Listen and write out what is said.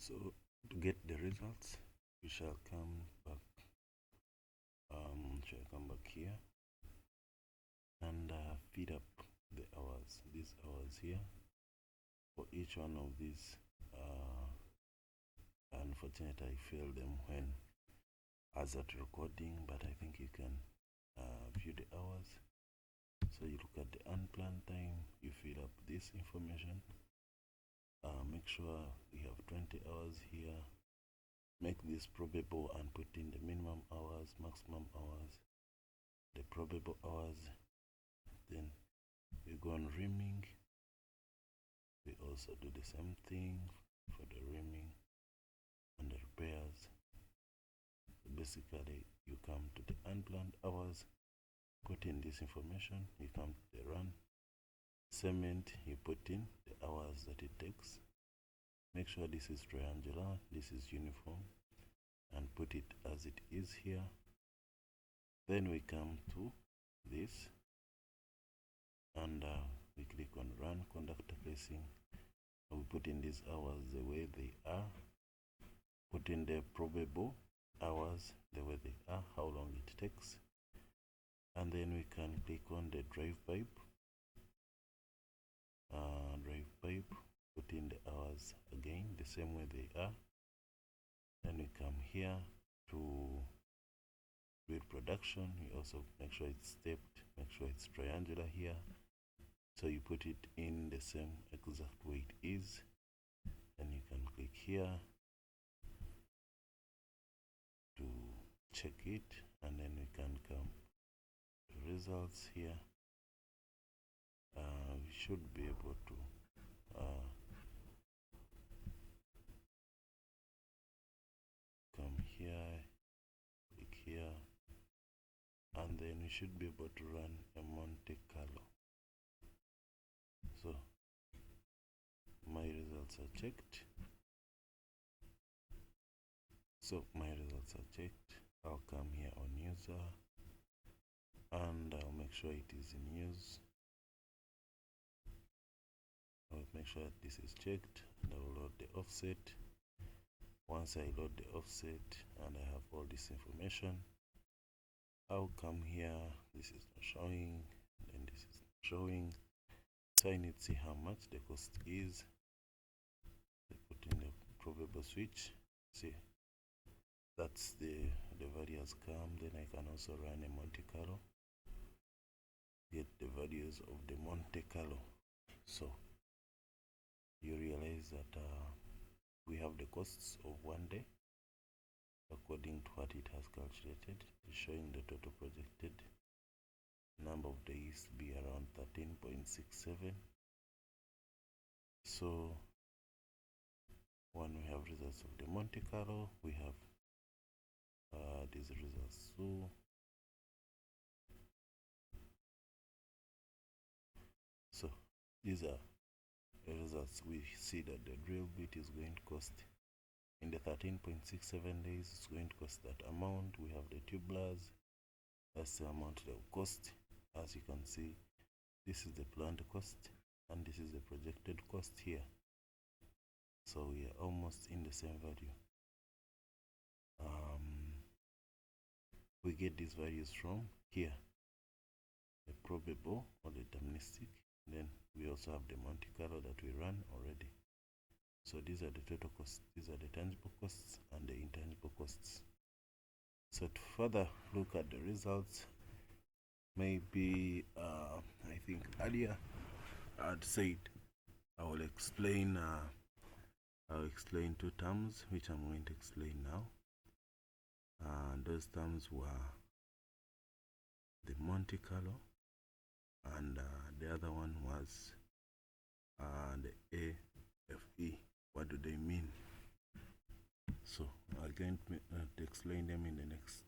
So to get the results, we shall come back. Here and feed up the hours. These hours here for each one of these. Unfortunately, I failed them when as at recording, but I think you can view the hours. So you look at the unplanned time, you fill up this information. Make sure you have 20 hours here. Make this probable and put in the minimum hours, maximum hours, the probable hours. Then we go on rimming. We also do the same thing for the rimming and the repairs. So basically, you come to the unplanned hours, put in this information, you come to the run. Cement, you put in the hours that it takes. Make sure this is triangular, this is uniform, and put it as it is here. Then we come to this and we click on run conductor placing. We put in these hours the way they are, put in the probable hours the way they are, how long it takes, and then we can click on the drive pipe. Put in the hours again the same way they are. Then we come here to build production. You also make sure it's stepped, make sure it's triangular here. So you put it in the same exact way it is. Then you can click here to check it, and then we can come to results here. We should be able to come here, click here, and then we should be able to run a Monte Carlo. So my results are checked. I'll come here on user and I'll make sure it is in use. I'll make sure that this is checked and I'll load the offset. Once I load the offset and I have all this information, I'll come here. This is not showing, and this is not showing. So I need to see how much the cost is. I put in the probable switch. See, that's the value has come. Then I can also run a Monte Carlo, get the values of the Monte Carlo. So you realize that we have the costs of 1 day according to what it has calculated, showing the total projected number of days be around 13.67. So when we have results of the Monte Carlo, we have these results. So these are the results. We see that the drill bit is going to cost in the 13.67 days, it's going to cost that amount. We have the tubulars, that's the amount that will cost. As you can see, this is the planned cost and this is the projected cost here. So we are almost in the same value. We get these values from here, the probable or the deterministic. Then we also have the Monte Carlo that we ran already. So these are the total costs, these are the tangible costs and the intangible costs. So to further look at the results, maybe I think earlier I'd said I'll explain 2 terms which I'm going to explain now. Those terms were the Monte Carlo and the other one was the AFE. What do they mean? So I'm going to explain them in the next